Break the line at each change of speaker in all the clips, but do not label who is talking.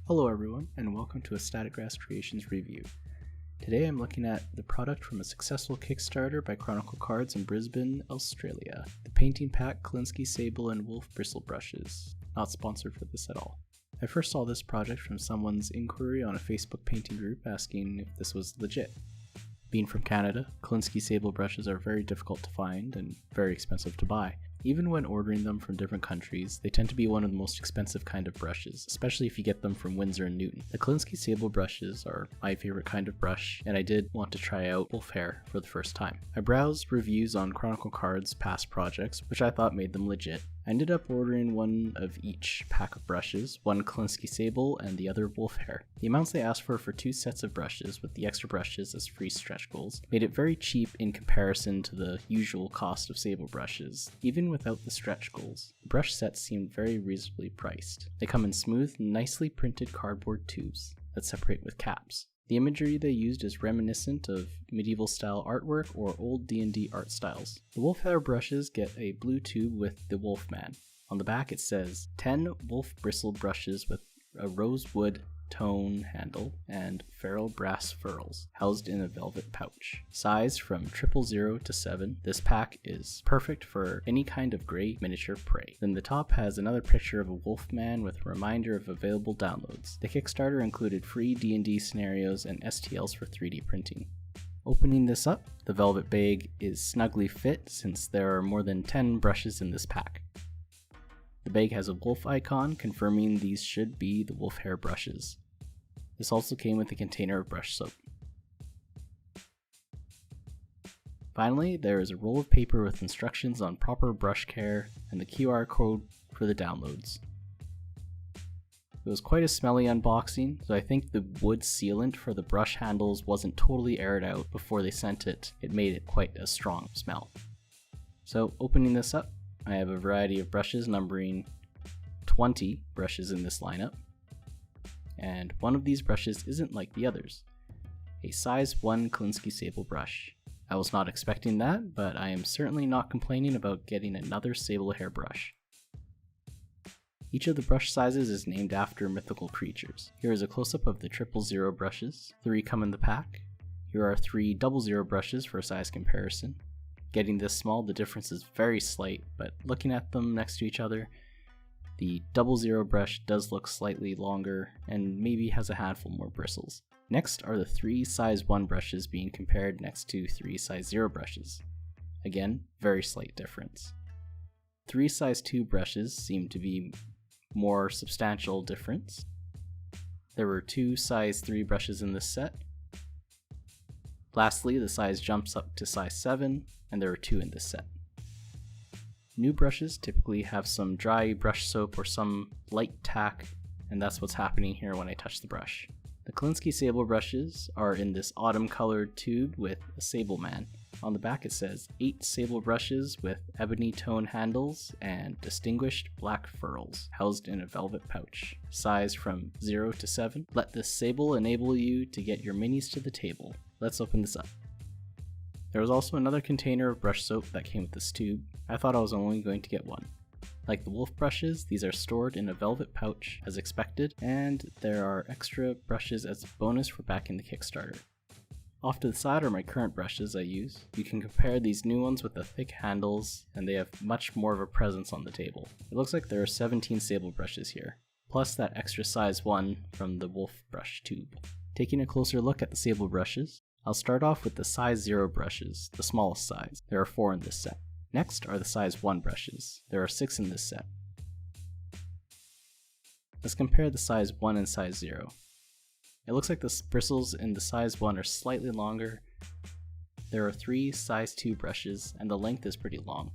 Hello everyone, and welcome to a Static Grass Creations review. Today I'm looking at the product from a successful Kickstarter by Chronicle Cards in Brisbane, Australia. The painting pack Kolinsky Sable and Wolf Bristle brushes. Not sponsored for this at all. I first saw this project from someone's inquiry on a Facebook painting group asking if this was legit. Being from Canada, Kolinsky Sable brushes are very difficult to find and very expensive to buy. Even when ordering them from different countries, they tend to be one of the most expensive kind of brushes, especially if you get them from Windsor and Newton. The Kolinsky Sable brushes are my favorite kind of brush, and I did want to try out wolf hair for the first time. I browsed reviews on Chronicle Cards' past projects, which I thought made them legit. I ended up ordering one of each pack of brushes, one Kolinsky Sable and the other wolf hair. The amounts they asked for 2 sets of brushes with the extra brushes as free stretch goals made it very cheap in comparison to the usual cost of Sable brushes. Even without the stretch goals, the brush sets seemed very reasonably priced. They come in smooth, nicely printed cardboard tubes that separate with caps. The imagery they used is reminiscent of medieval style artwork or old D&D art styles. The wolf hair brushes get a blue tube with the Wolfman. On the back it says 10 wolf bristle brushes with a rosewood tone handle and feral brass ferrules housed in a velvet pouch. Size from 000 to 7. This pack is perfect for any kind of gray miniature prey. Then the top has another picture of a wolfman with a reminder of available downloads. The Kickstarter included free D&D scenarios and STLs for 3D printing. Opening this up, the velvet bag is snugly fit since there are more than 10 brushes in this pack. The bag has a wolf icon confirming these should be the wolf hair brushes. This also came with a container of brush soap. Finally, there is a roll of paper with instructions on proper brush care and the QR code for the downloads. It was quite a smelly unboxing, so I think the wood sealant for the brush handles wasn't totally aired out before they sent it. It made it quite a strong smell. So opening this up, I have a variety of brushes numbering 20 brushes in this lineup. And one of these brushes isn't like the others. A size 1 Kolinsky Sable brush. I was not expecting that, but I am certainly not complaining about getting another sable hair brush. Each of the brush sizes is named after mythical creatures. Here is a close-up of the 000 brushes. 3 come in the pack. Here are 3 00 brushes for a size comparison. Getting this small, the difference is very slight, but looking at them next to each other, the 00 brush does look slightly longer and maybe has a handful more bristles. Next are the 3 size 1 brushes being compared next to 3 size 0 brushes. Again, very slight difference. 3 size 2 brushes seem to be more substantial difference. There were 2 size 3 brushes in this set. Lastly, the size jumps up to size 7, and there are 2 in this set. New brushes typically have some dry brush soap or some light tack, and that's what's happening here when I touch the brush. The Kolinsky Sable brushes are in this autumn colored tube with a sable man. On the back it says 8 sable brushes with ebony tone handles and distinguished black ferrules housed in a velvet pouch. Size from 0 to 7. Let this sable enable you to get your minis to the table. Let's open this up. There was also another container of brush soap that came with this tube. I thought I was only going to get one. Like the wolf brushes, these are stored in a velvet pouch as expected, and there are extra brushes as a bonus for backing the Kickstarter. Off to the side are my current brushes I use. You can compare these new ones with the thick handles, and they have much more of a presence on the table. It looks like there are 17 sable brushes here, plus that extra size 1 from the wolf brush tube. Taking a closer look at the sable brushes, I'll start off with the size 0 brushes, the smallest size. There are 4 in this set. Next are the size 1 brushes. There are 6 in this set. Let's compare the size 1 and size 0. It looks like the bristles in the size 1 are slightly longer. There are 3 size 2 brushes, and the length is pretty long.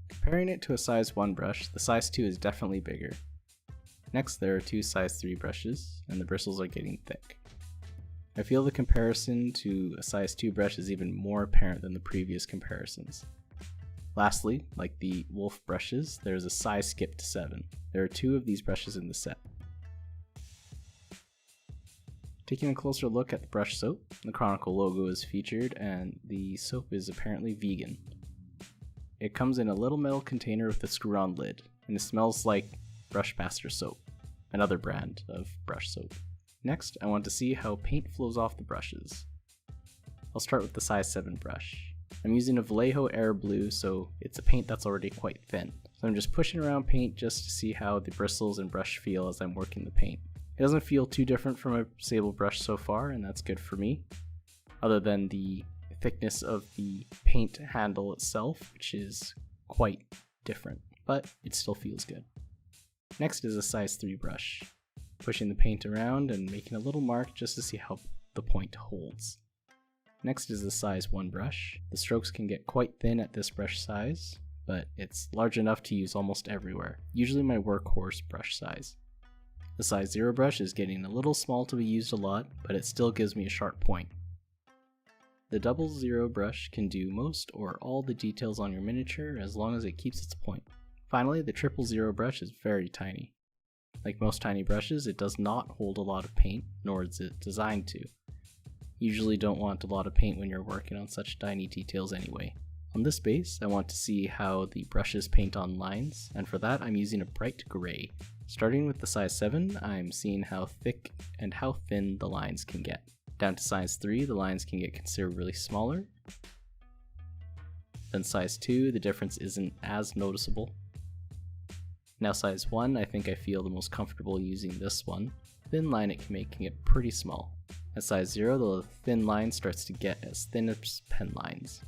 Comparing it to a size 1 brush, the size 2 is definitely bigger. Next, there are 2 size 3 brushes, and the bristles are getting thick. I feel the comparison to a size 2 brush is even more apparent than the previous comparisons. Lastly, like the wolf brushes, there is a size skip to 7. There are 2 of these brushes in the set. Taking a closer look at the brush soap, the Chronicle logo is featured and the soap is apparently vegan. It comes in a little metal container with a screw-on lid, and it smells like brush master soap. another brand of brush soap. Next, I want to see how paint flows off the brushes. I'll start with the size 7 brush. I'm using a Vallejo Air Blue, so it's a paint that's already quite thin. So I'm just pushing around paint just to see how the bristles and brush feel as I'm working the paint. It doesn't feel too different from a Sable brush so far, and that's good for me, other than the thickness of the paint handle itself, which is quite different, but it still feels good. Next is a size 3 brush, pushing the paint around and making a little mark just to see how the point holds. Next is the size 1 brush. The strokes can get quite thin at this brush size, but it's large enough to use almost everywhere, usually my workhorse brush size. The size 0 brush is getting a little small to be used a lot, but it still gives me a sharp point. The double 0 brush can do most or all the details on your miniature as long as it keeps its point. Finally, the triple 0 brush is very tiny. Like most tiny brushes, it does not hold a lot of paint, nor is it designed to. You usually don't want a lot of paint when you're working on such tiny details anyway. On this base, I want to see how the brushes paint on lines, and for that I'm using a bright gray. Starting with the size 7, I'm seeing how thick and how thin the lines can get. Down to size 3, the lines can get considerably smaller. Then size 2, the difference isn't as noticeable. Now size 1, I think I feel the most comfortable using this one. Thin line it can make can get pretty small. At size 0, the thin line starts to get as thin as pen lines.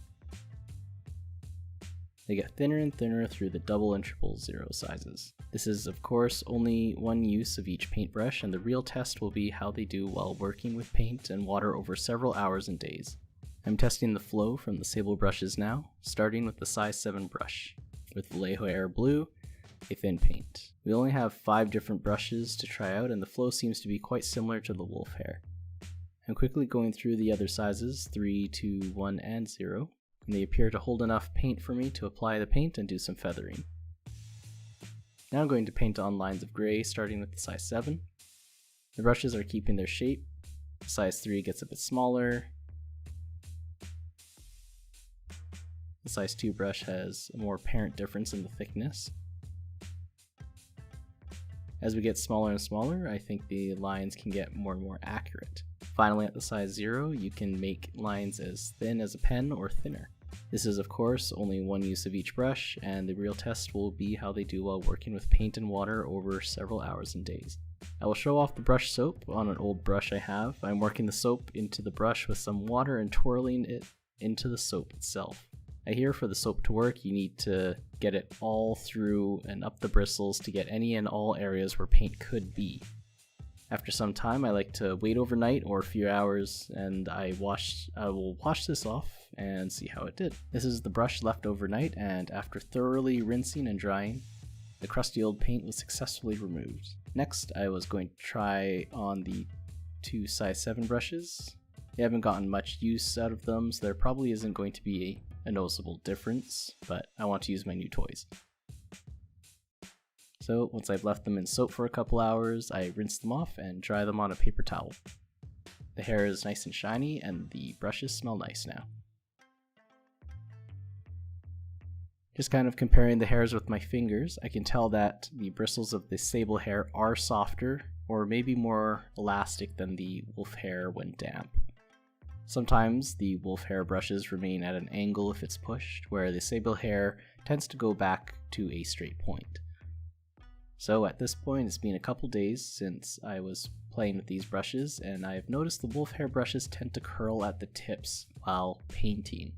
They get thinner and thinner through the double and triple 0 sizes. This is of course only one use of each paintbrush, and the real test will be how they do while working with paint and water over several hours and days. I'm testing the flow from the Sable brushes now, starting with the size 7 brush. With Vallejo Air Blue, a thin paint. We only have 5 different brushes to try out, and the flow seems to be quite similar to the wolf hair. I'm quickly going through the other sizes, 3, 2, 1, and 0. And they appear to hold enough paint for me to apply the paint and do some feathering. Now I'm going to paint on lines of gray, starting with the size 7. The brushes are keeping their shape. The size 3 gets a bit smaller. The size 2 brush has a more apparent difference in the thickness. As we get smaller and smaller, I think the lines can get more and more accurate. Finally, at the size 0, you can make lines as thin as a pen or thinner. This is of course only one use of each brush, and the real test will be how they do while working with paint and water over several hours and days. I will show off the brush soap on an old brush I have. I'm working the soap into the brush with some water and twirling it into the soap itself. I hear for the soap to work, you need to get it all through and up the bristles to get any and all areas where paint could be. After some time, I like to wait overnight or a few hours, and I will wash this off and see how it did. This is the brush left overnight, and after thoroughly rinsing and drying, the crusty old paint was successfully removed. Next, I was going to try on the 2 size 7 brushes. They haven't gotten much use out of them, so there probably isn't going to be a noticeable difference, but I want to use my new toys. So once I've left them in soap for a couple hours, I rinse them off and dry them on a paper towel. The hair is nice and shiny, and the brushes smell nice now. Just kind of comparing the hairs with my fingers, I can tell that the bristles of the sable hair are softer, or maybe more elastic than the wolf hair when damp. Sometimes the wolf hair brushes remain at an angle if it's pushed, where the sable hair tends to go back to a straight point. So at this point, it's been a couple days since I was playing with these brushes, and I've noticed the wolf hair brushes tend to curl at the tips while painting.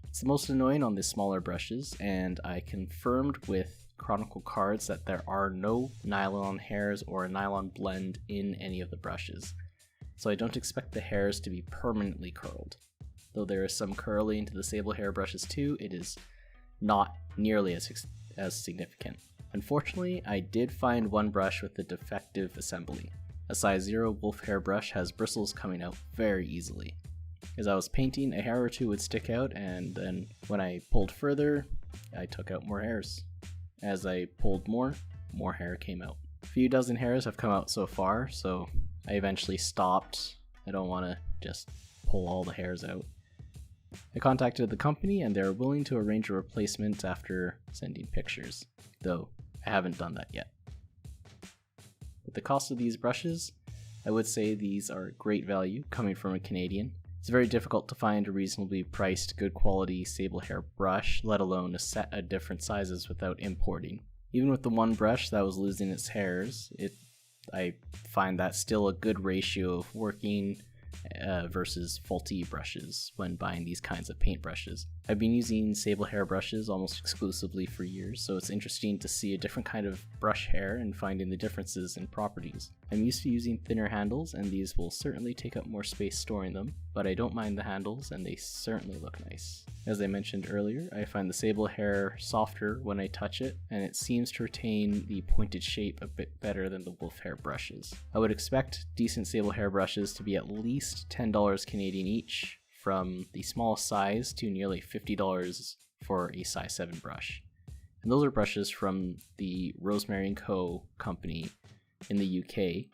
It's the most annoying on the smaller brushes, and I confirmed with Chronicle Cards that there are no nylon hairs or a nylon blend in any of the brushes. So I don't expect the hairs to be permanently curled. Though there is some curling to the sable hair brushes too, it is not nearly as significant. Unfortunately, I did find one brush with a defective assembly. A size 0 wolf hair brush has bristles coming out very easily. As I was painting, a hair or two would stick out, and then when I pulled further, I took out more hairs. As I pulled more hair came out. A few dozen hairs have come out so far, so I eventually stopped. I don't want to just pull all the hairs out. I contacted the company, and they're willing to arrange a replacement after sending pictures, though I haven't done that yet. With the cost of these brushes, I would say these are great value coming from a Canadian. It's very difficult to find a reasonably priced, good quality sable hair brush, let alone a set of different sizes without importing. Even with the one brush that was losing its hairs, I find that still a good ratio of working versus faulty brushes when buying these kinds of paint brushes. I've been using sable hair brushes almost exclusively for years, so it's interesting to see a different kind of brush hair and finding the differences in properties. I'm used to using thinner handles, and these will certainly take up more space storing them, but I don't mind the handles and they certainly look nice. As I mentioned earlier, I find the sable hair softer when I touch it, and it seems to retain the pointed shape a bit better than the wolf hair brushes. I would expect decent sable hair brushes to be at least $10 Canadian each, from the smallest size to nearly $50 for a size 7 brush. And those are brushes from the Rosemary & Co. company in the UK,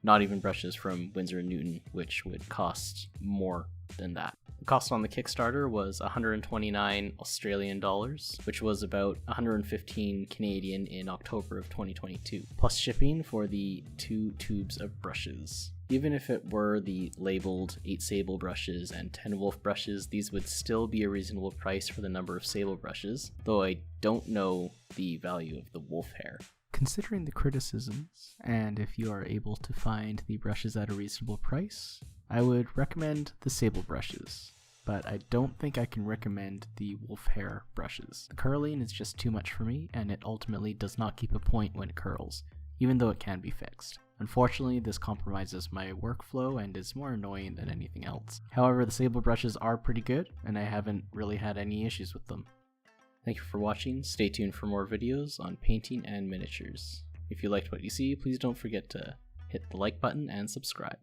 not even brushes from Winsor & Newton, which would cost more than that. The cost on the Kickstarter was 129 Australian dollars, which was about 115 Canadian in October of 2022, plus shipping for the 2 tubes of brushes. Even if it were the labeled 8 sable brushes and 10 wolf brushes, these would still be a reasonable price for the number of sable brushes, though I don't know the value of the wolf hair. Considering the criticisms, and if you are able to find the brushes at a reasonable price, I would recommend the sable brushes, but I don't think I can recommend the wolf hair brushes. The curling is just too much for me, and it ultimately does not keep a point when it curls, even though it can be fixed. Unfortunately, this compromises my workflow and is more annoying than anything else. However, the sable brushes are pretty good, and I haven't really had any issues with them. Thank you for watching. Stay tuned for more videos on painting and miniatures. If you liked what you see, please don't forget to hit the like button and subscribe.